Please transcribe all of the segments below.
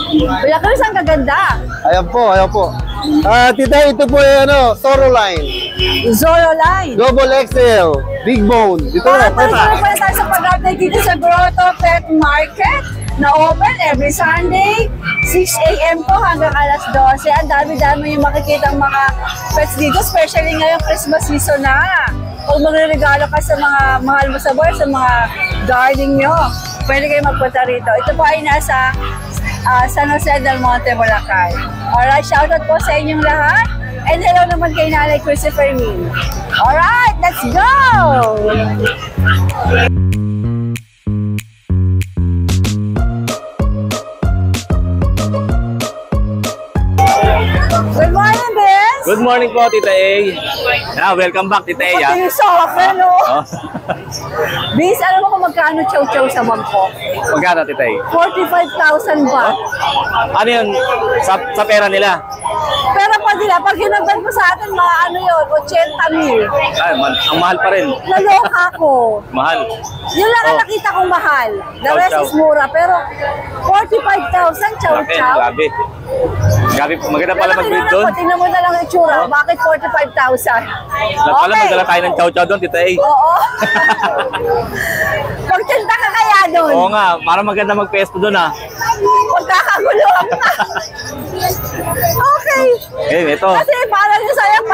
Bulacan, ang kaganda. Ayan po, ayan po. Tita, ito po yung Zoro line. Zoro line. Double XL, big bone. Dito na, Tuloy pa tayo sa pag-update dito sa Grotto Pet Market na open every Sunday, 6 AM po hanggang alas 12. Ang dami-dami yung makikitang mga pets dito, especially ngayong Christmas season na. Kung magre-regalo ka sa mga mahal mo sa buhay, sa mga gardening nyo, pwede kayo magpunta rito. Ito po ay nasa San Jose del Monte, Bulacan. Alright, shoutout po sa inyong lahat. And hello naman kay Nanay Christopher Min. Alright, let's go! Good morning, Vince! Good morning po, Tita A. Welcome back, Tita A. Pati yung sofa, no? Vince, alam mo kung magkano chow-chow sa bangko? Magkano, Tita A? 45,000 ba? Ano yun? Sa pera nila? Pero pa nila, pag hinagdan mo sa atin, mga ano yun, 80,000. Ay, ang mahal pa rin. Naloka ko. Mahal. Yun lang ang nakita kong mahal. The rest Chow-chow. is mura. Pero 45,000 chow-chow. Grabe. Grabe, maganda pala mag-breed doon. Tingnan mo na lang yung itsura. Bakit 45,000? Pala magdala tayo ng chow-chow doon, Tita A. Oo. Pagtinta ka kaya doon. Oo nga, parang maganda mag-pesto doon Pagkakaguluhan ka. Okay. Ito. Kasi parang yung sayang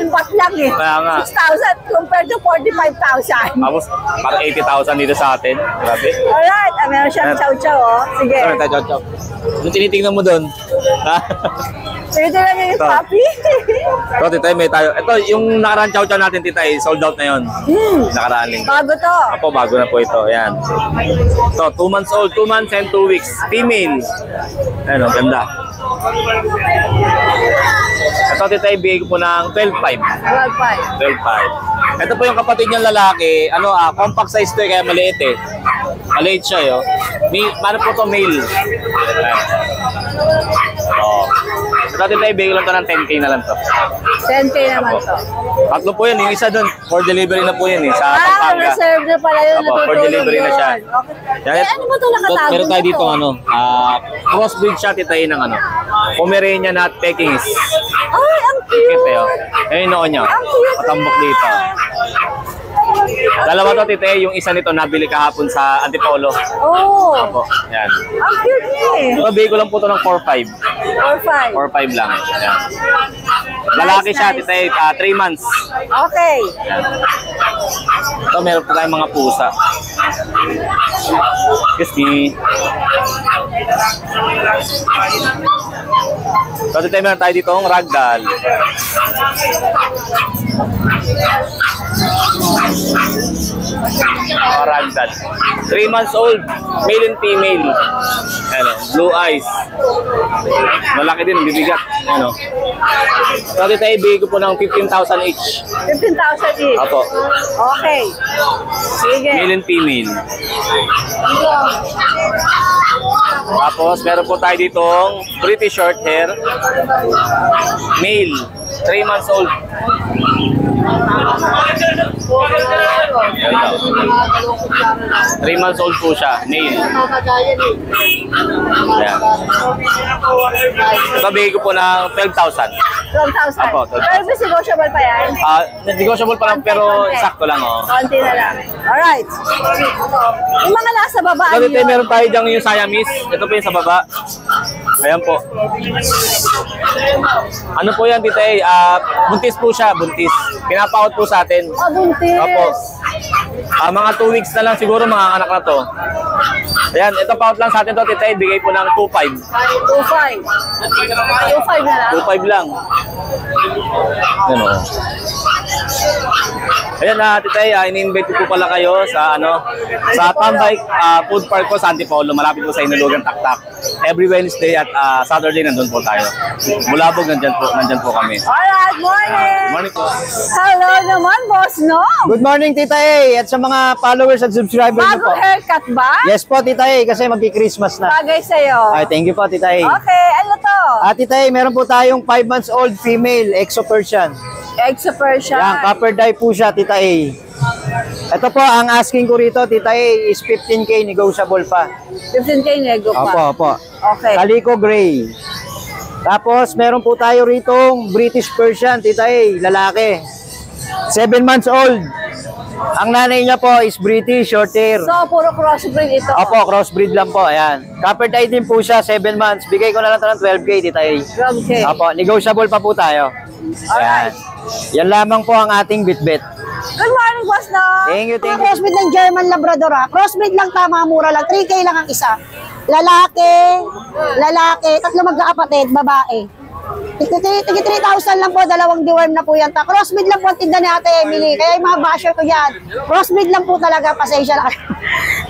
5,000 baht lang eh. Kaya nga. 6,000 compared to 45,000. Tapos, parang 80,000 dito sa atin. Grabe. Alright, meron siyang chow-chow, oh. Sige. Ano tayo, chow-chow? Yung tinitingnan mo doon. Sige lang yung Ito. puppy. Ito, Tita A, may tayo. Ito, yung nakaraan chow-chow natin, Tita A, sold out na yun. Nakaraan linggo. Bago to. Ako, bago na po ito. Ayan. Ito, 2 months old, 2 months and 2 weeks. Female. Ayan, ang ganda. Ito, Tita A, bigay ko po ng 12.5. 12.5. 12.5. Ito po yung kapatid niyang lalaki. Compact size to kaya maliit eh. Maliit siya, yo. Ano po to, male. Ayan. Oh. Ito, Tita A, bigay ko lang to ng 10K na lang to. 10K naman to. Tatlo po yun. Yung isa dun, for delivery na po yun eh. Sa Pampanga. Reserve na pala yun. Opo, for delivery na siya. Okay. Ano ba ito nakatago? Meron tayo dito crossbreed siya, Tita A, ng Pomeranian at Pekingese. Ay, ang cute. Kaya ayun yung noon niya. Ang cute. Patambok dito. Dalawa to, Tita A, yung isa nito nabili kahapon sa Antipolo. Oh. Opo, yan. Ang cute niya eh. Ito, bigay ko lang po ito ng 4.5. 4.5. 4.5 lang. Yan. Lalaki siya, Tita A, 3 months. Okay. Ito, meron po tayong mga pusa. Excuse me. So, Tita A, meron tayo dito ang ragdoll. Ragdoll. 3 months old, male and female. Ano, blue eyes. Malaki din, bibigat. Ano. So, Tita A, bigay ko po ng 15,000 each. 15,000 each. Apo. Okay. Sige. Male and female. Tapos, meron po tayo ditong pretty short hair. Male. 3 months old. Ganda. 3 months old po siya. Male. Ayan. Ito, bigay ko po ng 12,000. 12,000. Apo, 12,000. Pero mas negotiable pa yan. Negotiable pa lang pero sakto lang. Oh. Konti na lang. Alright. Yung mga nasa baba, So, dito meron tayo dyan yung Siamese. Ito po yung sa baba. Ayan po. Ano po yan, Tita A? Buntis po siya, buntis. Pinapaut po sa atin. buntis. Opo. Mga 2 weeks na lang siguro mga anak na to. Ayan, ito paut lang sa atin to, Tita A. Bigay po ng 2.5. 2.5. 2.5 na lang. 2.5 lang. Ano? Ayan na, Tita A, ini-invite ko po pala kayo sa sa Tambay Food Park ko sa Antipolo, malapit po sa Inulugan, Taktak. Every Wednesday at Saturday nandun po tayo. Mulabog nandyan po kami. Alright, morning. Morning po. Hello naman, Boss No. Good morning, Tita A. At sa mga followers at subscribers niyo po. Bagong haircut ba? Yes po, Tita A, kasi magki-Christmas na. Bagay sa'yo. Ay, thank you po, Tita A. Okay, ano to? Tita A, meron po tayong 5 months old female, Exo Persian. Exo Persian. Yan, copper dye po siya, Tita A. Ito po, ang asking ko rito, Tita A, is 15K, negotiable pa. 15K nego pa. Opo, opo. Okay. Calico Gray. Tapos, meron po tayo rito British Persian, Tita A, lalaki. 7 months old. Ang nanay niya po is British, short hair. So, puro crossbreed ito. Opo, crossbreed lang po, ayan. Copper tie din po siya, 7 months. Bigay ko na lang ito ng 12K, Tita A. 12K. Opo, negotiable pa po tayo. Ayan. Yan lamang po ang ating bitbit. Good morning, Boss Dog. Thank you, thank you. Crossbreed ng German Labrador ha. Crossbreed lang tama, mura lang. 3K lang ang isa. Lalaki, tatlo magkakapatid, babae. Tigi 3,000 lang po, dalawang deworm na po yan. Crossbreed lang po ang tinda ni Ate Emily. Kaya yung mga basher ko yan. Crossbreed lang po talaga, pasensya lang.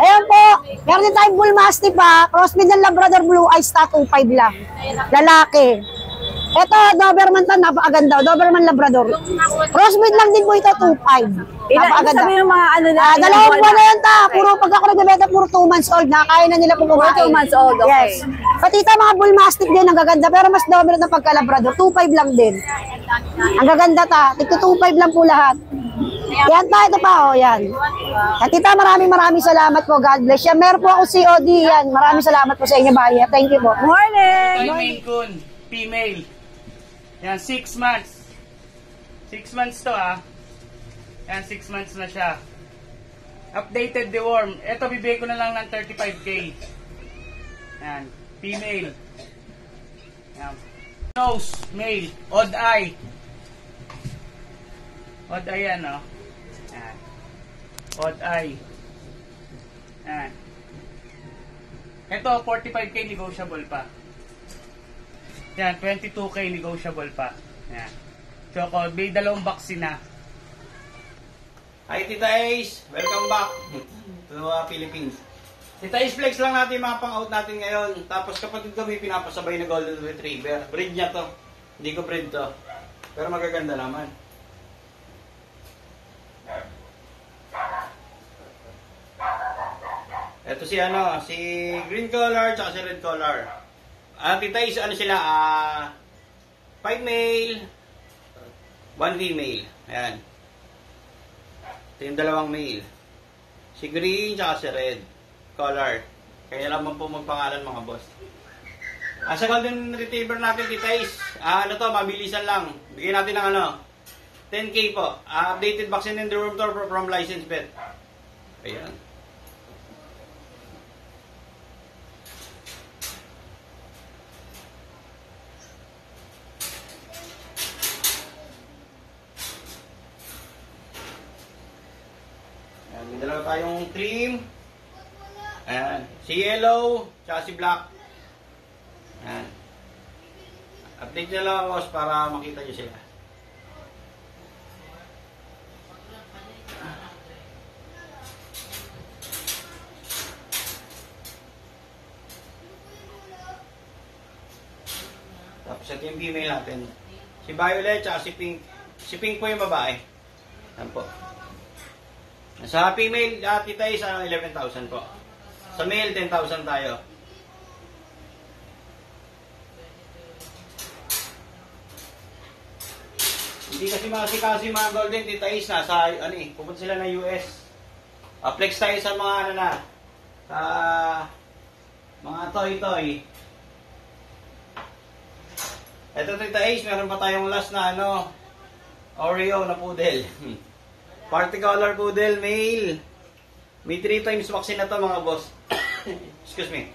Ayan po, meron din tayong Bull Mastiff ha. Crossbreed ng Labrador Blue Eyes, 2.5 lang. Lalaki. Ito, Doberman to, napakaganda. Doberman Labrador. Crossbreed lang din po ito, 2.5. Napakaganda. Sabi ng mga ano na. Dalawang buwan na yan ta. Puro pag ako nagbebenta, puro 2 months old na. Kaya na nila po kumain. 2 months old, okay. Yes. Pati ito, mga Bull Mastiff din, ang gaganda. Pero mas dominant na pagka-Labrador. 2.5 lang din. Ang gaganda ta. Tigto 2.5 lang po lahat. Yan ta, ito pa, oh, yan. At tita, maraming salamat po. God bless. Yan, meron po ako COD yan. Maraming salamat po sa inyo, buyer. Thank you po. Morning. Ito yung Maine Coon, female. Yan, 6 months. 6 months to Yan, 6 months na siya. Updated deworm. Ito, bibigay ko na lang ng 35K. Yan, female. Yan. Nose, male. Odd eye. Odd eye yan, no? Yan. Odd eye. Yan. Ito, 45K negotiable pa. Yan, 22K negotiable pa. Yan. Choco, may dalawang vaccine na. Hi Tita Ace! Welcome back to Philippines. Tita Ace, flex lang natin yung mga pang-out natin ngayon. Tapos kapatid ko may pinapasabay na Golden Retriever. Breed niya to. Hindi ko breed to. Pero magaganda naman. Ito si si green collar at si red collar. Tita Ace, sila? 5 male, 1 female. Ayan. Ito yung dalawang male. Si green at si red collar. Kaya naman po magpangalan mga boss. Sa golden retriever natin, Tita Ace, mabilisan lang. Bigyan natin ng 10K po. Updated vaccine and deworm tour from licensed vet. Ayan. May dalawa tayong trim. Ayan. Si yellow, tsaka si black. Ayan. Update nyo lang boss para makita nyo sila. Tapos ito yung female natin. Si violet, tsaka si pink. Si pink po yung babae. Ayan po. Sa female, Tita Ace, 11,000 po. Sa male, 10,000 tayo. Hindi kasi makasi mga golden, Tita Ace, nasa, pupunta sila ng US. Flex tayo sa mga, sa mga toy-toy. Ito, Tita Ace, meron pa tayong last na, Oreo na poodle. Party color poodle, male. May 3 times vaccine na to mga boss. Excuse me.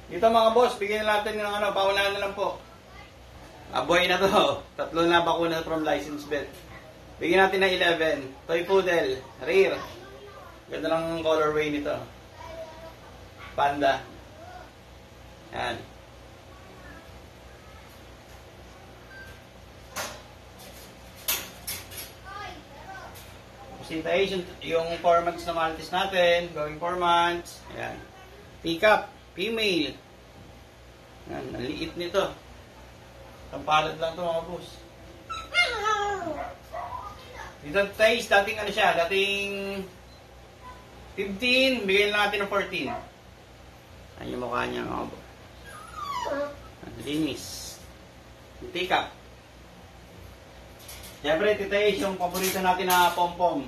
Dito mga boss, bigyan natin ng paunahan na lang po. Boy na to. 3 na bakuna from licensed vet. Bigyan natin ng 11. Toy poodle, rare. Ganda ng colorway nito. Panda. Yan. Presentation, yung 4 months na Maltese natin, going 4 months. Ayan. Teacup, female. Ayan, ang liit nito. Tampalad lang ito mga boss. Dito tayo, dating dating 15, bigyan lang natin ng 14. Ayan yung mukha niya mga boss. Linis. Teacup. Siyempre, Tita Ace, yung paborito natin na pom-pom.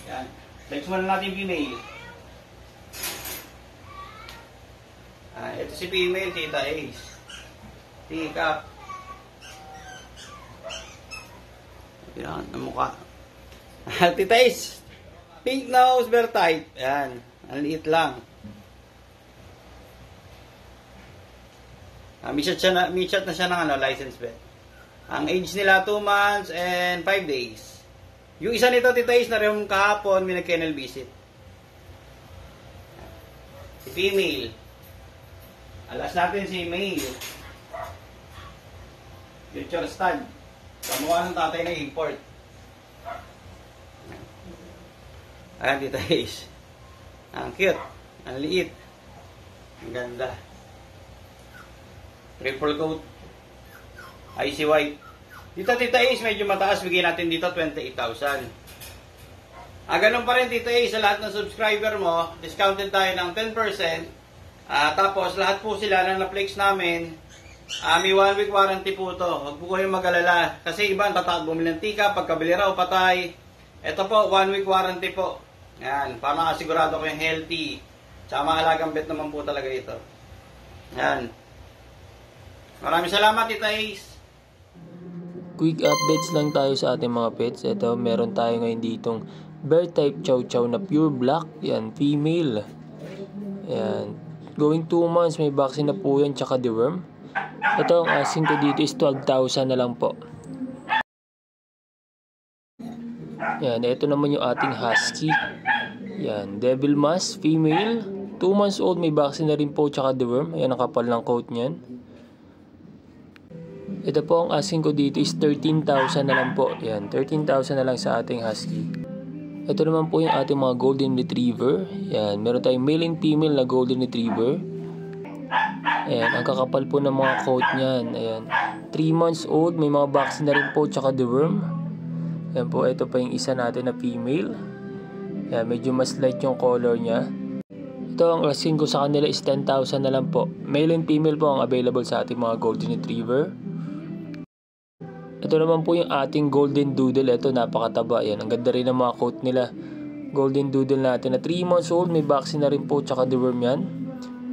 Yan. Flex muna natin female. Ito si female, Tita Ace. Tikap. Yan, ang mukha. Tita Ace, pink nose, bear type. Yan, ang liit lang. Michat na siya ng license bet. Ang age nila 2 months and 5 days. Yung isa nito, Tita Ace, na rin kahapon, may nag-kennel visit. Si female. Alas natin si male. Future stud. Kamukha ng tatay na import. Ayan, Tita Ace. Ang cute. Ang liit. Ang ganda. Triple coat. Icy white. Dito, Tita Ace, medyo mataas. Bigyan natin dito 28,000. Ganun pa rin, Tita Ace, sa lahat ng subscriber mo, discounted tayo ng 10%. Tapos, lahat po sila na na-flex namin, may 1 week warranty po ito. Huwag po kayong mag-alala. Kasi iba, tatawag bumili ng tika, pagkabili raw, patay. Ito po, 1 week warranty po. Yan, para makasigurado ko yung healthy. Tsaka mahalagang bet naman po talaga ito. Yan. Maraming salamat, Tita Ace. Quick updates lang tayo sa ating mga pets. Ito, meron tayo ngayon ditong bear type chow chow na pure black. Yan, female. Yan. Going 2 months, may vaccine na po yan, tsaka deworm. Ito, ang asking ko dito is 12,000 na lang po. Yan, ito naman yung ating husky. Yan, devil mask, female. 2 months old, may vaccine na rin po, tsaka deworm. Ayan, ang kapal ng coat niyan. Ito po, ang asking ko dito is 13,000 na lang po. Yan, 13,000 na lang sa ating husky. Ito naman po yung ating mga golden retriever. Yan, meron tayong male and female na golden retriever. Ayan, ang kakapal po ng mga coat niyan. Ayan, 3 months old, may mga vaccine na rin po, tsaka deworm. Ayan po, ito pa yung isa natin na female. Ayan, medyo mas light yung color niya. Ito, ang asking ko sa kanila is 10,000 na lang po. Male and female po ang available sa ating mga golden retriever. Ito naman po yung ating golden doodle. Ito, napakataba. Ayan, ang ganda rin ng mga coat nila. Golden doodle natin na 3 months old. May vaccine na rin po, tsaka deworm yan.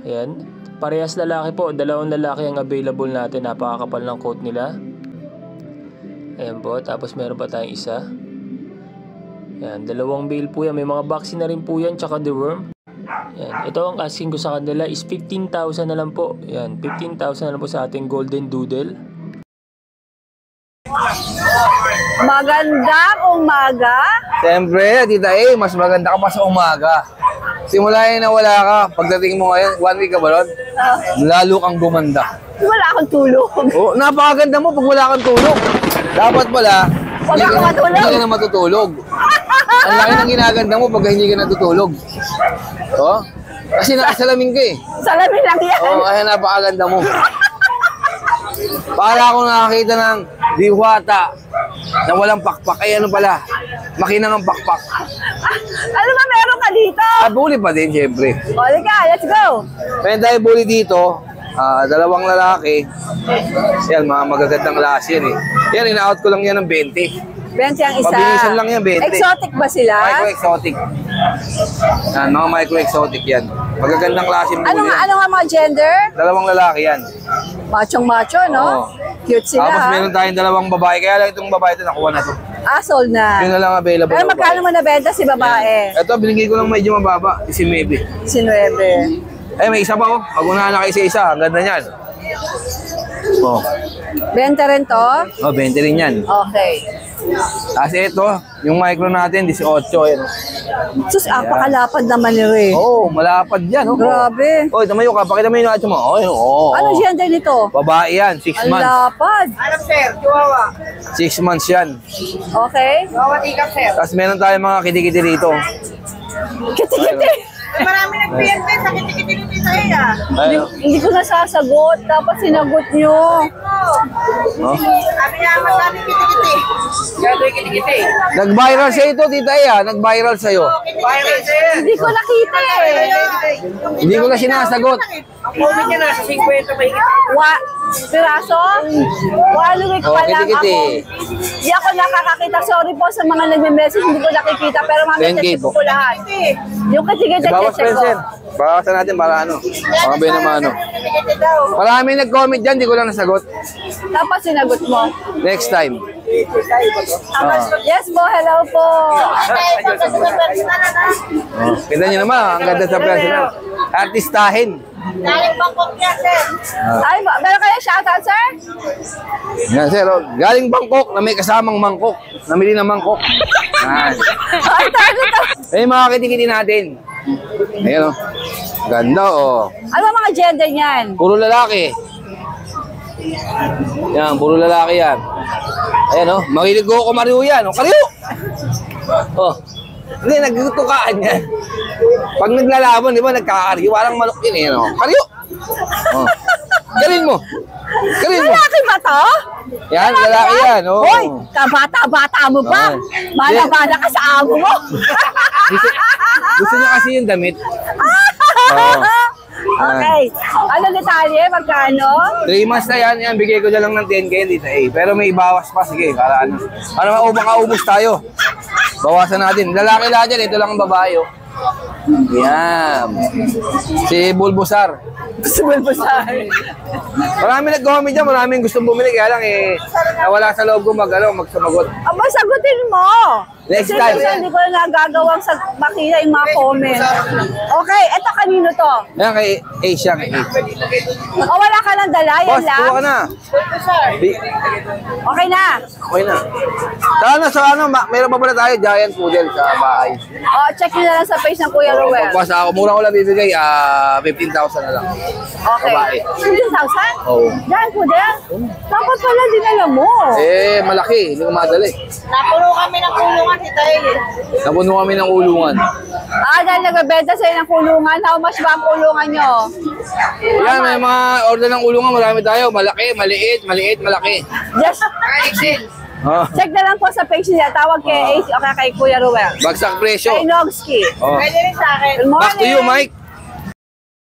Ayan. Parehas lalaki po. 2 lalaki ang available natin. Napakakapal ng coat nila. Ayan po. Tapos meron pa tayong isa. Ayan. 2 male po yan. May mga vaccine na rin po yan, tsaka deworm. Ayan. Ito, ang asking ko sa kanila is 15,000 na lang po. Ayan. 15,000 na lang po sa ating golden doodle. Magandang umaga. Siyempre, Tita A, mas maganda ka pa sa umaga. Simula na wala ka. Pagdating mo ngayon, 1 week ka ba ron? Lalo kang gumanda. Wala akong tulog. Oh, napakaganda mo pag wala kang tulog. Dapat pala, Wala kang matulog. Hindi ka na matutulog. Ang laki ng ginaganda mo pag hindi ka natutulog. Oh? Kasi nakasalamin ka eh. Salamin lang yan. Oh, kaya napakaganda mo. Para akong nakakita ng diwata na walang pakpak. Ay ano pala, makinang ang pakpak. Ano ba meron ka dito? Bully pa din, syempre. Oli ka, let's go. May dahil bully dito, 2 lalaki. Yan, mga magagandang klase yan eh. Yan, ina-out ko lang yan ng 20. 20 ang isa. Pabilisan lang yan, 20. Exotic ba sila? Micro-exotic. Yan, mga micro-exotic yan. Magagandang klase bully. Ano nga mga gender? 2 lalaki yan. Machong-macho, no? Oo. Cute sila. Tapos meron tayong 2 babae. Kaya lang itong babae ito, nakuha na to. Sold na. Yun na lang available. Pero magkano mo nabenta si babae? Ito, binigay ko lang medyo mababa. 19. 19. May isa pa oh. Pag-unahan na kayo sa isa. Ang ganda niyan. Oh. 20 rin to? 20 rin yan. Okay. Kasi ito, yung micro natin, 18. Yan. Sus, apakalapad naman nyo eh. Oo, malapad yan. Oh. Grabe. Oy, tumayo ka. Pakita mo yung atso mo. Ano gender nito? Babae yan, 6 Ang months. lapad. 6 months yan. Okay. Tapos meron tayong mga kitikiti rito. Kiti-kiti. Hindi ko nasasagot. Dapat sinagot nyo. Nag-viral sa'yo ito, Tita E, ah. Nag-viral sa'yo. Hindi ko nakita eh. Hindi ko na sinasagot. Piraso? 1 week pa lang ako. Hindi ako nakakakita. Sorry po sa mga nagme-message. Hindi ko nakikita. Pero mamaya 10K check ko lahat. Yung katigit Bawas, check ko. Spencer. Bawasan natin para ano. Mga ba naman ano. Marami nag-comment dyan, di ko lang nasagot. Tapos sinagot mo. Next time. Yes po, hello po. Kita nyo naman, ang ganda sa personal. Artistahin. Ay, meron kayo shoutout, sir? Yan, sir. Oh. Galing Bangkok na may kasamang mangkok. Namili ng mangkok. Yan. Ay, tayo to. Eh, mga kitikiti natin. Ayan, oh. Ganda, oh. Ano ba mga gender niyan? Puro lalaki. Yan, puro lalaki yan. Ayan, oh. Makilig ko kumariw yan. Oh, kariw! Oh. Hindi, nagtutukaan yan. Pag naglalaban, di ba, nagkakariw. Parang manok yun, eh, no? Kariw! Oh. Galing mo. Galing mo. Lalaki ba to? Yan, lalaki yan. Oh. Hoy, kabata-bata mo ba? Malabana ka sa amo mo. Gusto niya kasi yung damit. Oh. Okay. Ano detalye? Magkano? 3 months na yan. Yan, bigay ko na lang ng 10K dito. Eh. Pero may bawas pa. Sige, para ano. Para makaubos tayo. Bawasan natin. Lalaki lahat yan. Ito lang ang babae. Oh. Yan. Si Bulbusar. Si Bulbusar. Marami nag-comment dyan. Maraming gustong bumili. Kaya lang eh, nawala sa loob ko magsumagot. Aba, sagutin mo. Next Kasi time. minsan hindi ko na nagagawang sa makita yung mga comment. Okay, eto kanino to? Yan kay Asia. Kay Asia. O wala ka lang dala, yan Boss, lang? tuwa ka na. Okay na. Okay na. Sana sa ano, meron pa pala tayo giant poodle sa bahay. O, check nyo na lang sa page ng Kuya Ruel. Boss, ako mura ko lang bibigay, 15,000 na lang. Okay. Babae. 15,000? Oo. Diyan po din? Dapat pala din alam mo. Eh, malaki. Hindi ko madali. Napuno kami ng kulungan si Tay. Napuno kami ng ulungan. Dahil nagbebenta sa'yo ng kulungan. How much ba ang kulungan nyo? Yan, may mga order ng ulungan. Marami tayo. Malaki, maliit, maliit, malaki. Just check na lang po sa page niya. Tawag kay AC o kay Kuya Ruel. Bagsak presyo. Kay Nogski. Oh. Pwede rin sa akin. Good morning. Back to you, Mike.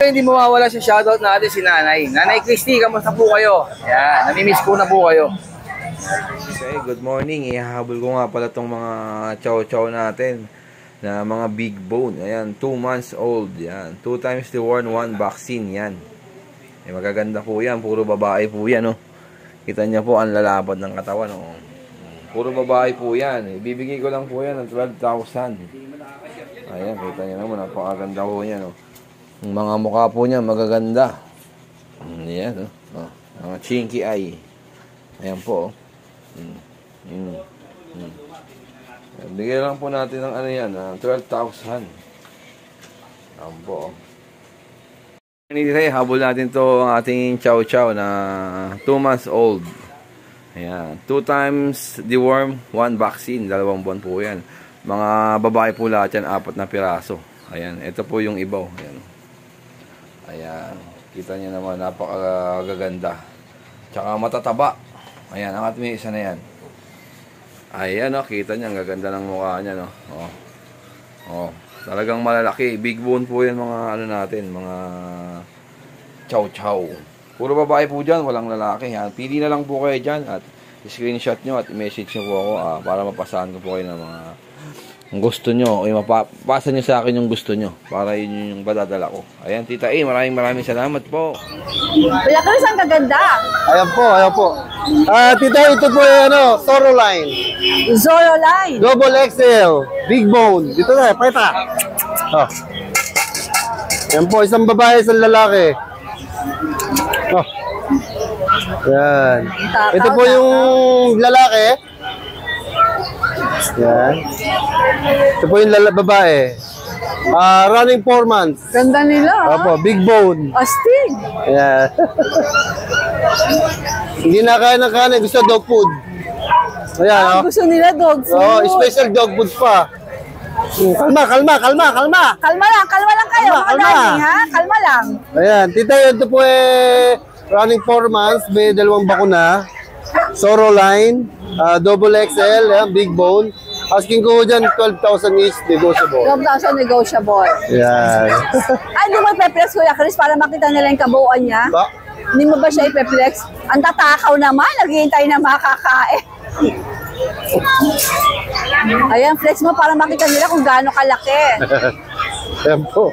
Hindi mawawala sa shoutout natin si Nanay. Nanay Christy, kamusta po kayo? Yan, namimiss ko na po kayo. Okay, good morning. Ihahabol ko nga pala itong mga chow-chow natin na mga big bone. Ayan, 2 months old. Yan, 2 times the worn 1 vaccine. Yan. Eh, magaganda po yan. Puro babae po yan. Oh. Kita niya po ang lalabad ng katawan. Oh. Puro babae po yan. Ibibigay ko lang po yan ng 12,000. Ayan, kita niya naman. Napakaganda po yan. Oh. Ang mga mukha po niya magaganda. Ayan. Oh. Mga chinky eye. Ayan po. Bigay lang po natin ng ano yan, 12,000. Ayan po. Habol natin to ang ating chow-chow na 2 months old. Ayan. 2 times deworm, 1 vaccine. 2 buwan po yan. Mga babae po lahat yan, 4 na piraso. Ayan. Ito po yung ibaw. Ayan. Ayan. Kita niyo naman, napakagaganda. Tsaka matataba. Ayan, ang ating isa na yan. Ayan, oh, kita niya, ang gaganda ng mukha niya, no. Oh. Oh, talagang malalaki. Big bone po yan mga ano natin, mga chow-chow. Puro babae po dyan, walang lalaki. Yan. Pili na lang po kayo dyan at screenshot nyo at message nyo po ako para mapasahan ko po kayo ng mga gusto nyo o mapapasa nyo sa akin yung gusto nyo para yun yung badadala ko. Ayan, Tita A, maraming salamat po. Wala ka rin saan kaganda. Ayan po. Tita, ito po yung Zoro line. Zoro line. Double XL, big bone. Dito na, pakita. Oh. Ayan po, isang babae, isang lalaki. Oh. Yan. Ito po yung lalaki. Yan. Ito po yung babae. Running 4 months. Ganda nila. Opo, big bone. Astig. Yan. Hindi na kaya ng kanin. Gusto dog food. Ayan, oh. Gusto nila dog food. Oh, special dog food pa. Kalma. Kalma lang kayo, mga Kalma. darling, ha? Kalma lang. Ayan, tita, ito po running 4 months, may 2 bakuna. Soro line, double XL, big bone. Asking ko dyan, 12,000 each, negotiable. 12,000 negotiable. Yan. Ay, hindi mo ipeplex, Kuya Chris, para makita nila yung kabuuan niya? Ba? Hindi mo ba siya ipeplex? Ang tatakaw naman, naghihintay na makakain. Ayan, flex mo para makita nila kung gaano kalaki. Ayan po.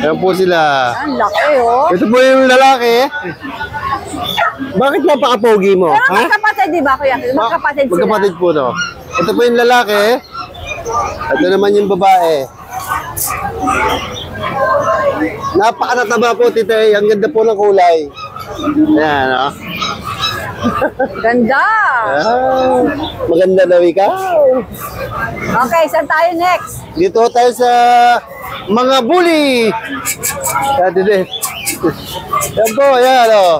Ayan po sila. Ang laki, oh. Ito po yung lalaki. Bakit napaka-pogi mo? Pero magkapatid, di ba, Kuya Chris? Magkapatid sila. Magkapatid po to. Ito po yung lalaki. Ito naman yung babae. Napakanataba po, tita. Ang ganda po ng kulay. Ayan, oh. Ganda. Ah, maganda daw ikaw. Okay, saan tayo next? Dito tayo sa mga bully. Yan, dito. Yan po, yan, o.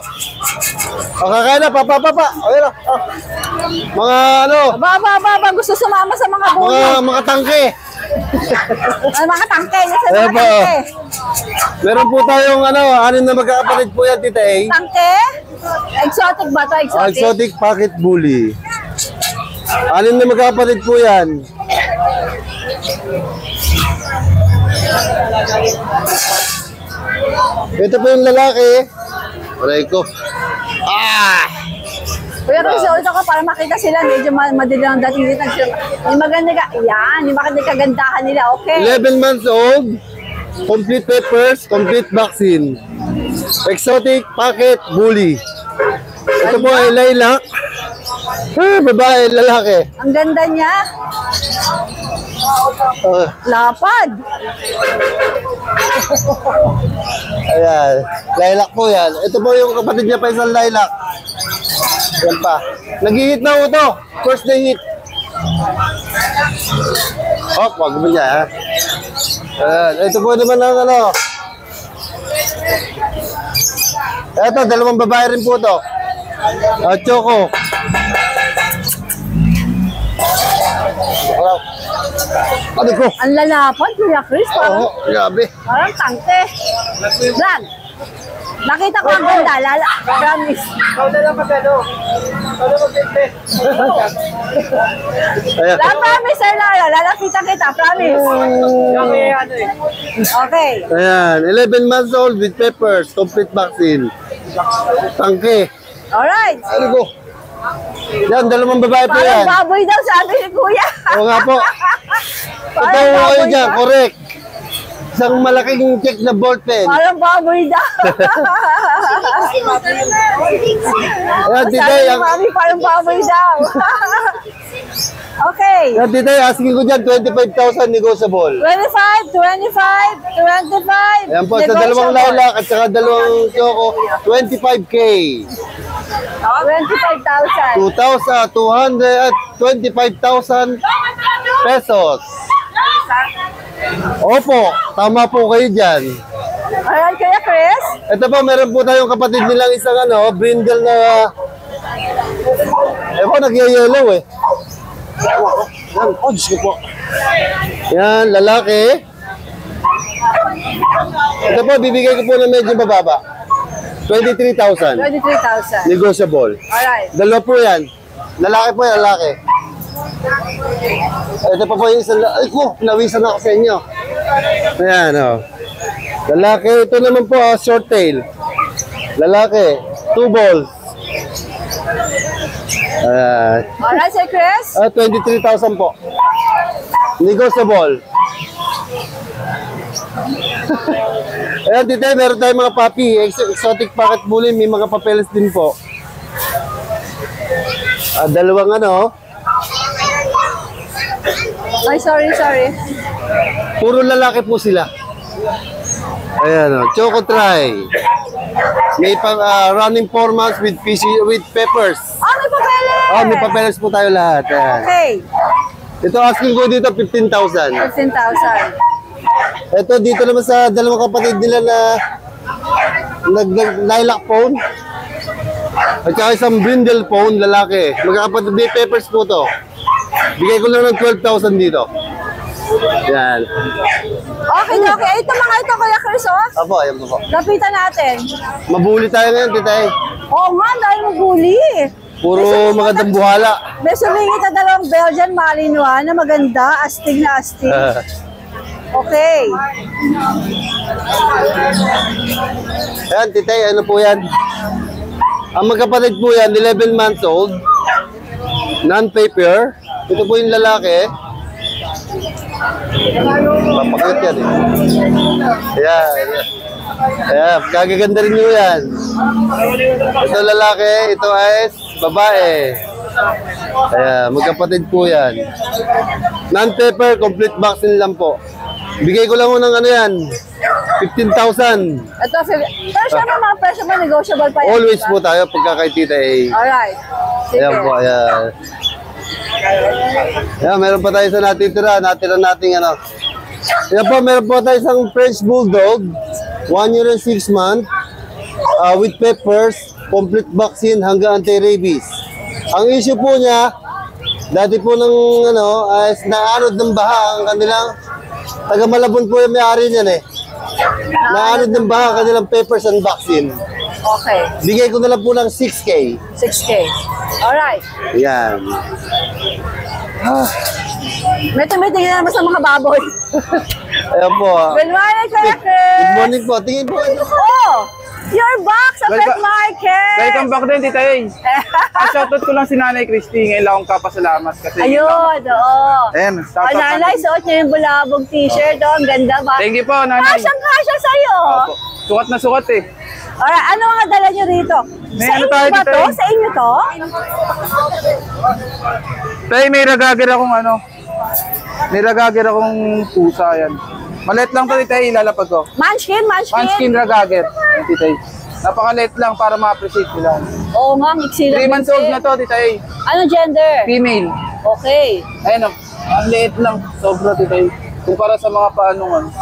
Kakain na, papa. Ayan, o. Mga, ano, Baba, gusto sumama sa mga bully. mga tangke. Mga tangke, nasa Ayan mga po. tangke. Meron po tayong, 6 na magkakapatid po yan, tita A. Tangke? Exotic ba ito? Exotic? Exotic pocket bully. 6 na magkakapatid po yan. Ito po yung lalaki. Aray ko. Kuya Chris, ulit ako para makita sila. Medyo madilang ang dating dito. Yung maganda ka, yan. Yung maganda kagandahan nila, okay. 11 months old. Complete papers, complete vaccine. Exotic pocket bully. Ito po ay lilac. Babae, lalaki. Ang ganda niya. Lapad. Ayan. Lilac po yan. Ito po yung kapatid niya pa isang lilac. Yan pa. Nag-hit na ito. First na hit. Hop, wag mo niya ha. Ayan. Ito po naman ang ano. Ito, 2 babae rin po ito. Choco. Ano ko? Ang lalapad, Kuya Chris. Parang, Oo, grabe. parang tangke. Brad, nakita ko ang ganda. Promise. Ayan. Promise, Sir Lara. Lalapitan kita. Promise. Okay. Ayan, 11 months old with peppers, complete vaccine. Tangke. Alright. Ano ko? Yan, 2 babae po Parang yan. baboy daw sabi ni Kuya. Oo nga po. Ito Parang kayo baboy dyan, ka. correct. Isang malaking check na ball pen. Parang baboy daw. Ayan, Sabi titay, ni Mami, parang baboy daw. Okay. yan, titay, asking ko dyan, 25,000 negotiable. 25. 25. Ayan po, sa 2 Negotiable. lilac at saka 2 choco, 25K. 25,000. 225,000 pesos. Opo, tama po kayo dyan. Alright, Kuya Chris. Ito po, meron po tayong kapatid nilang isang brindle na... nagyayelaw eh. Yan, oh, Diyos ko po. Yan, lalaki. Ito po, bibigay ko po na medyo bababa. 23,000. 23,000. Negotiable. Alright. 2 po yan. Lalaki po yan, lalaki. Ito pa po yung isang... Ay ko, pinawisan ako sa inyo. Ayan, oh. Lalaki, ito naman po, short tail. Lalaki, 2 balls. Alright, Sir Chris. 23,000 po. Negotiable. Ayan, dito meron tayong mga puppy. Exotic pocket bully, may mga papeles din po. 2 Ay, sorry. Puro lalaki po sila. Ayan, Choco Try. May running 4 months with peppers. May papeles! May papeles po tayo lahat. Ayan. Okay. Ito asking ko dito 15,000. 15,000. Ito dito naman sa 2 kapatid nila na lilac phone. At saka isang brindle phone, lalaki. Magkakapatid, may peppers po to. Bigay ko lang ng 12,000 dito. Yan. Okay. Ito mga ito, Kuya Chris, oh. Apo, ayan po po. Lapitan natin. Mabuli tayo ngayon, titay. Oo nga, dahil maguli. Puro magandang buhala. May sumingit na dalawang Belgian Malinois na maganda, astig na astig. Okay. Ayan, titay, ano po yan? Ang magkapatid po yan, 11 months old. Non-paper. Ito po yung lalaki. Papakit yan eh. Ayan. Ayan, kagaganda rin nyo yan. Ito lalaki, ito ay babae. Ayan, magkapatid po yan. Non-paper, complete vaccine lang po. Bigay ko lang mo ng ano yan, 15,000. Ito, pero syempre mga presyo mo, negotiable pa yan. Always diba? po tayo pagka kay Tita A. Alright. Sige. Ayan po, ayan. Ayan, meron pa tayo sa natira nating ano. Ayan po, meron po tayo isang French Bulldog, 1 year and 6 months, with peppers, complete vaccine hanggang anti-rabies. Ang issue po niya, dati po ng ano, naanod ng baha ang kanilang, taga Malabon po yung may-ari niyan eh. Naanod ng baha ang kanilang peppers and vaccine. Okay. Bigay ko na lang po ng 6K. 6K. Alright. Yan. May tumitingin naman sa mga baboy. Ayan po. Good morning, Kuya Chris. Good morning po. Tingin po. Oh, you're back sa pet market. Welcome back din, Tita A. Shoutout ko lang si Nanay Christy. Ngayon lang akong kapasalamat kasi... Ayun, oo. Ayan, shoutout Nanay, suot niya yung bulabog t-shirt. Oh, ang ganda ba? Thank you po, Nanay. Kasyang-kasya sa'yo. Opo. Sukat na sukat eh. Alright, ano nga dala niyo rito? May Sa ano inyo tayo ba dito to? eh? Sa inyo to? Tay, may ragagir akong ano. May ragagir akong pusa yan. Maliit lang to, Tita A. Ilalapag ko. Munchkin? Manskin ragagir. Yan, Tita A. Napakaliit lang para ma-appreciate nila. Oo nga, mixi lang. 3 months old na to, Tita A. Ano gender? Female. Okay. Ayun o. Ang liit lang. Sobra, Tita A. Kumpara sa mga paanungan.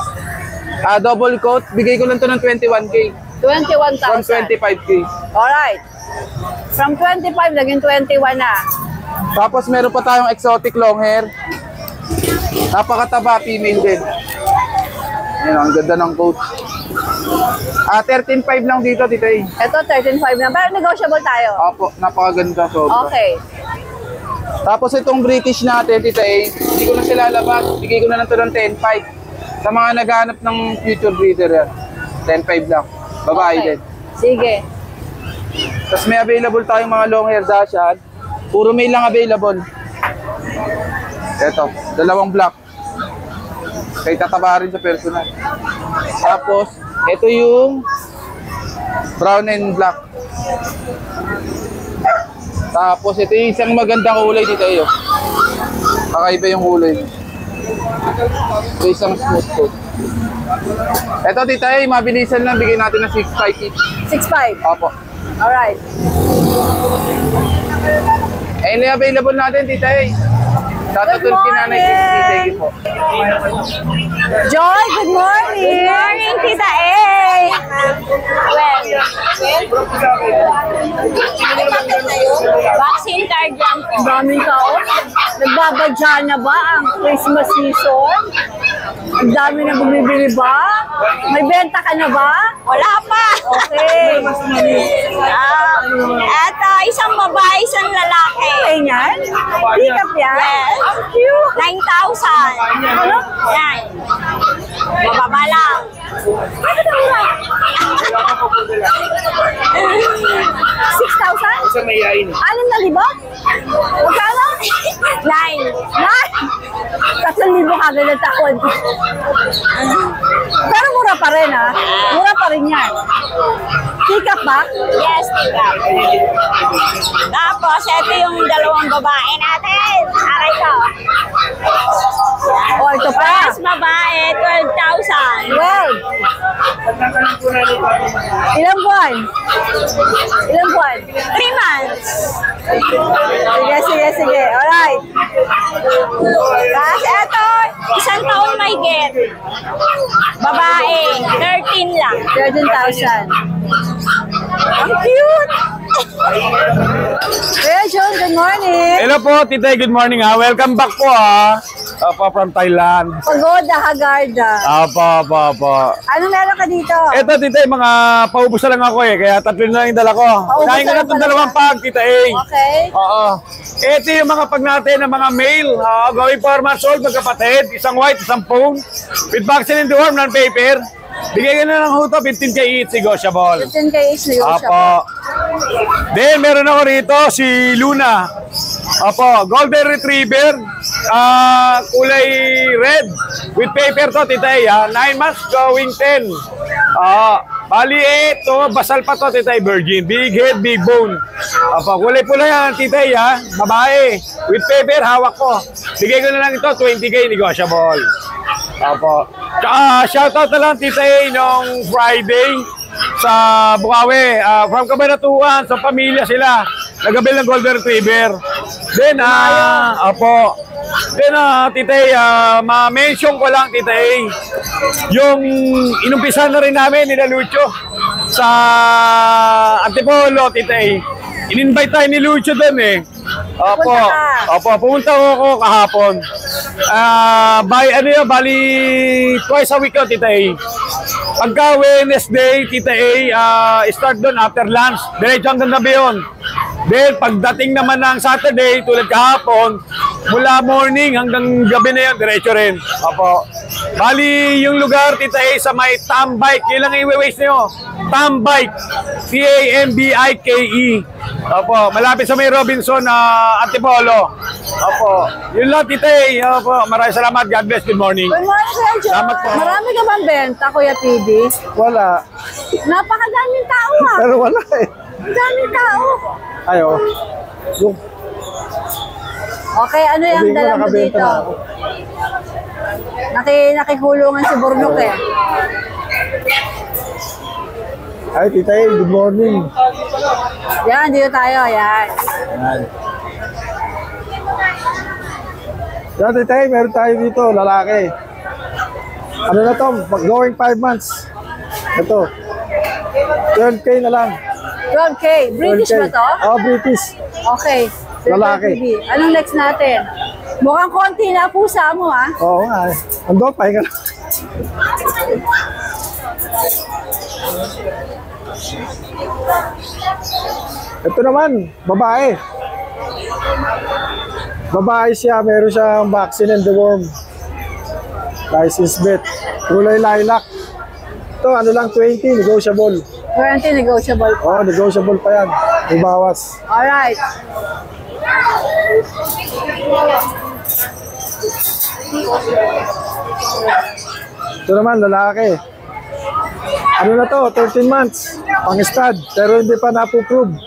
Double coat. Bigay ko lang to ng 21K. 21,000. From 25K. Alright. From 25, naging 21 na. Tapos meron pa tayong exotic long hair. Napakataba, female din. Ayan, ang ganda ng coat. 13.5 lang dito, Tita A. Ito, 13.5 na. Pero negotiable tayo. Opo, napakaganda, sobra. Okay. Tapos itong British natin, Tita A, hindi ko na sila labas. Bigay ko na lang ito ng 10.5. Sa mga naghahanap ng future breeder yan. 10.5 lang. Babae din. Sige. Tapos may available tayong mga long hair Dachshund. Puro male lang available. Ito, dalawang black. Kaya tataba rin sa personal. Tapos, ito yung brown and black. Tapos, ito yung isang magandang kulay dito ayo. Kakaiba yung kulay. Ito isang smooth coat. Ito, Tita A, mabilisan lang. Bigay natin ng 6.5 each. 6.5. Opo. Alright. Any available natin, Tita A. Tatatul kinanay Christy. Thank you po. Joy, good morning. Good morning, Tita A. Well, vaccine card lang po. Ang daming tao. Nagbabadya na ba ang Christmas season? Ang dami na bumibili ba? May benta ka na ba? Wala pa. Okay. At isang babae, isang lalaki. Okay yan? Pick up yan? Yes. Cute. 9,000. Ano? Yan. Mababa lang. 6,000? Sa mayain. 6,000? Magkano? 9. 3,000 kagad na takon. Pero mura pa rin ha? Mura pa rin yan. Pick up ba? Yes, tika. Tapos, ito yung dalawang babae natin. Aray ko. O, ito pa. Mas babae, 12,000. Well, ilang buwan? Ilang buwan? 3 months. Sige. Alright. Tapos ito, isang taon may get. Babae, 13 lang. 13,000. Ang cute! Kuya John, good morning! Hello po, Tita A. Good morning ha. Welcome back po ha. Opo, from Thailand. Pagoda, Hagarda. Opo. Anong meron ka dito? Eto, tita, mga paubos na lang ako eh. Kaya 3 na lang yung dala ko. Unahin ko na itong 2 pag, tita eh. Okay. Oo. Ito yung mga pag natin ng mga male. Going 4 months old, magkapatid. Isang white, isang phone. With vaccine and deworm, non-paper. Bigay ka na ng huto, 15K each, negotiable. 15K each, negotiable. Opo. Then, meron ako rito, si Luna. Opo, Golden Retriever. Kulay red. With paper to, tita eh. 9 months, going 10. Bali ito, basal pa to, tita eh, virgin. Big head, big bone. Opo, kulay pula yan, tita eh, babae. With paper, hawak ko. Bigay ko na lang ito, 20K, negotiable. Opo. Shoutout na lang, tita eh, nung Friday sa Bukawi. From Cabanatuan, sa pamilya sila. Nagabil ng Golden Retriever. Then, opo. Then, tita eh, ma-mention ko lang, tita eh, yung inumpisan na rin namin nila Lucho sa Antipolo, tita eh. In-invite tayo ni Lucho doon eh. Opo, pumunta ako kahapon. Bali twice a week ko, tita A. Pagka Wednesday, tita A, start doon after lunch. Diretso hanggang gabi yun. Then, pagdating naman ng Saturday, tulad kahapon, mula morning hanggang gabi na yun, diretso rin. Opo. Bali, yung lugar, tita A, sa may Tambike. Yun lang i-waste nyo. Tambike. Tambike. Opo, malapit sa may Robinson, Antipolo. Opo. Yun lang, tita A. Opo, maraming salamat. God bless. Good morning. Good morning, Kuya John. Salamat po. Marami ka bang benta, Kuya PB? Wala. Napakadaming tao Pero wala eh. Ang daming tao. Ayo. Okay, ano yung dala mo dito? Nakikulungan si Burnok eh. Ay, tita eh, good morning. Yan, dito tayo, yan. Yan, tita eh, meron tayo dito, lalaki. Ano na to? Going 5 months. Ito. 12K na lang. 12K. British 12K. ba to? British. Okay. Lalaki. Anong next natin? Mukhang konti na pusa mo, ha? Oo nga. Ando, pahinga na. Ito naman, babae. Babae siya, meron siyang vaccine and deworm. License bet. Kulay lilac. Ito, ano lang, 20, negotiable. 20 negotiable. Oo, negotiable pa yan. May bawas. Alright. Ito naman, lalaki. Ano na to, 13 months. Pang-stud, pero hindi pa napuprove.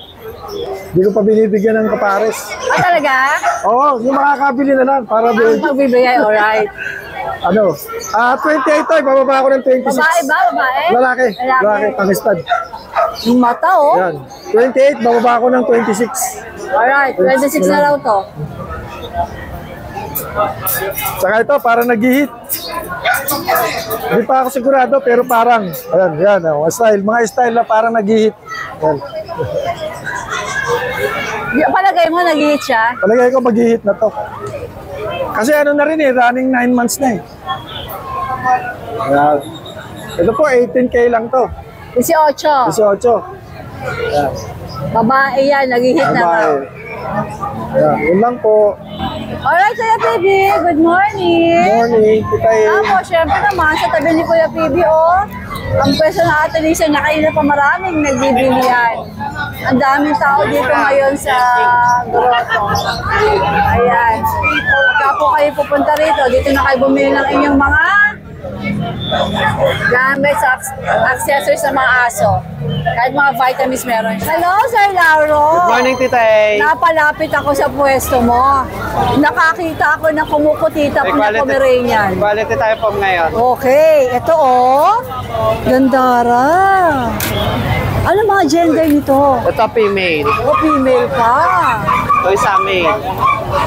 Hindi ko pa binibigyan ng kapares. Talaga? Oo, yung makakabili na lang para magbibigay, alright. Ano? 28 to, bababa ako ng 26. Babae ba? Babae? Lalaki, pang-stud. Yung mata, oh. Yan. 28, bababa ako ng 26. Alright, 26 na raw to. Saka ito, parang nag-hit. Hindi pa ako sigurado, pero parang, ayan, yan, style. Mga style na parang nag-hit. Yan. Palagay mo, nag-hit siya? Palagay ko mag-hit na to. Kasi ano na rin eh, running 9 months na eh. Ayan. Ito po, 18K lang to. 18. 18. Ayan. Babae yan, nag-hit na ba? Ayan, yun lang po. Alright, Kuya PB, good morning. Morning, Kitay. Ako, syempre naman, sa tabi ni Kuya PB, oh. Ang pwesto na Ate Lisa niya, kanina pa maraming nagbibili yan. Ang daming tao dito ngayon sa Grotto. Ayan. Pagka po kayo pupunta rito, dito na kayo bumili ng inyong mga gamit sa accessories sa mga aso. Kahit mga vitamins meron. Hello, Sir Lauro. Good morning, Titay. Napalapit ako sa pwesto mo. Nakakita ako ng kumukutita ko na Pomeranian. Quality tayo po ngayon. Okay, ito oh. Gandara. Ano mga gender nito? Ito female. O female pa. Ito isa male.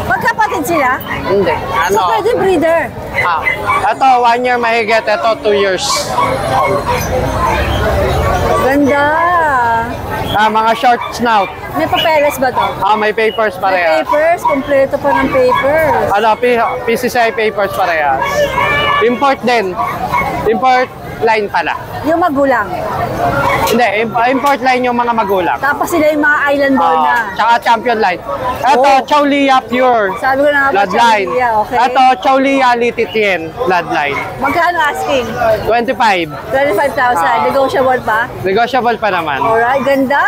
Magkapatid sila? Hindi. So pwede breeder? Ito 1 year mahigit. Ito 2 years. Ganda. Mga short snout. May papeles ba to? May papers May parehas. papers, kompleto pa ng papers. PCCI papers parehas. Import din. Import line pala. Yung magulang. Hindi, import line yung mga magulang. Tapos sila yung mga island ball na. Tsaka champion line. Ito, Chow Lia Pure. Sabi ko na nga ba, Bloodline. Chow Lia, okay. Ito, Chow Lia Lititien. Bloodline. Magkano asking? 25. 25,000. Negotiable pa? Negotiable pa naman. Alright, ganda.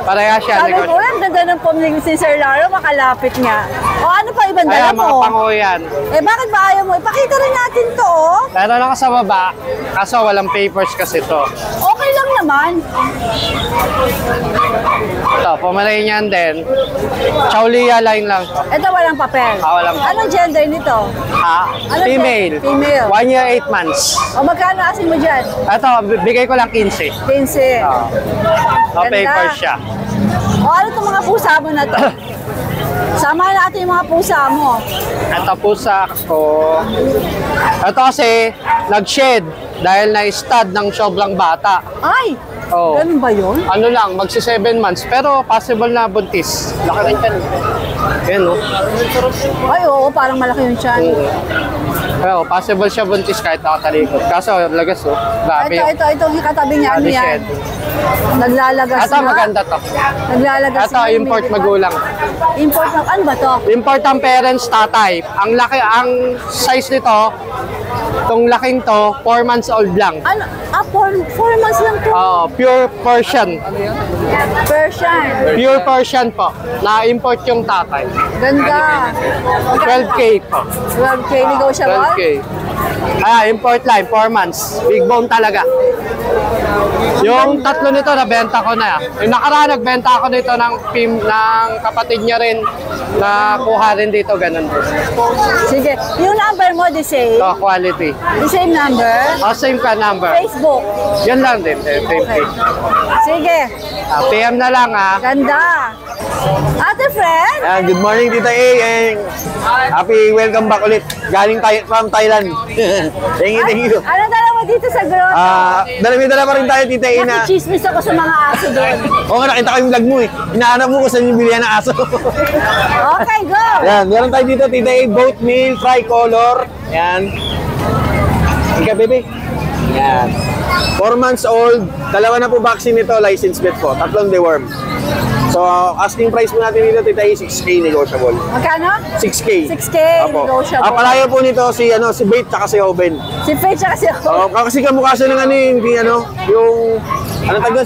Parehas siya. Sabi ko, ang ganda ng pom ni Sir Laro, makalapit nga. O ano pa ibang dala Ayan, mga mo? pango yan. Bakit ba ayaw mo? Ipakita rin natin to, oh. Meron ako sa baba, kaso walang papers kasi to. Okay lang naman. Ito, Pomeranian din. Chow Lia line lang to. Ito walang papel. Walang papel. Anong gender nito? Ano Female. Female. 1 year, 8 months. O magkano asin mo dyan? Ito, bigay ko lang 15. 15. No papers siya. O ano itong mga pusa mo na to? Sama natin yung mga pusa mo. Ito pusa ko. Ito kasi, nag-shed dahil na-stud ng sobrang bata. Ay! Oh. Ganun ba yun? Ano lang, magsi 7 months, pero possible na buntis. Laki rin yan. Yan, no? Ay, oo, parang malaki yung tiyan. Pero possible siya buntis kahit nakatalikod. Kaso, lagas, oh. Grabe. Itong katabi niya, ano yan? Naglalagas Ito, na? maganda to. Naglalagas Ito, na. import magulang. Import ng, ano ba to? Import ang parents, tatay. Ang laki, ang size nito, itong laking to, 4 months old lang. Ano? 4 months lang to? Oo, pure Persian. Persian. Pure Persian po. Na-import yung tatay. Ganda. 12K po. 12K negotiable? 12K. Import line, 4 months. Big bone talaga. Yung tatlo nito, nabenta ko na. Yung nakaraan, nagbenta ako nito ng kapatid niya rin na kuha rin dito, ganun po. Sige. Yung number mo, the same? Quality. The same number? Same ka number. Facebook? Yan lang din. Same Okay. Sige. PM na lang, Ganda. Ate Fred? Good morning, Tita A. And happy welcome back ulit. Galing from Thailand. Thank you. Ano dala mo dito sa grotto? Dala pa rin tayo, Tita A, na... Nakichismis ako sa mga aso doon. Oo nga, nakita ko yung vlog mo eh. Hinahanap mo kung saan yung bilihan ng aso. Okay, go! Yan, meron tayo dito, Tita A, goat meal, tricolor. Yan. Ika, baby. Yan. 4 months old, dalawa na po vaccine nito, licensed vet po, 3 deworm. So, asking price po natin dito, Tita A, 6K negotiable. Magkano? 6K. 6K Opo. negotiable. Palayo po nito si Bait tsaka si Oben. Si Faith tsaka si Oo, kasi kamukha siya ng yung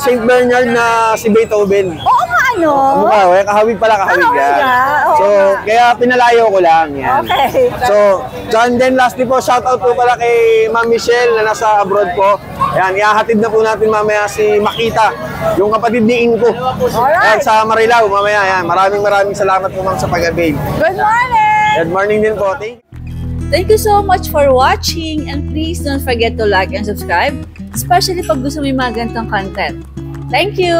St. Bernard na si Beethoven. Oo nga, ano? Kamukha, kahawig pala, kahawig yan. So, kaya pinalayo ko lang yan. Okay. So, and then lastly po, shoutout po pala kay Ma'am Michelle na nasa abroad po. Yan, ihahatid na po natin mamaya si Makita, yung kapatid ni Inko. Yan, sa Marilao, mamaya yan. Maraming salamat po ma'am sa pag-avail. Good morning! Good morning din po. Thank you so much for watching, and please don't forget to like and subscribe, especially pag gusto mo yung mga ganitong content. Thank you!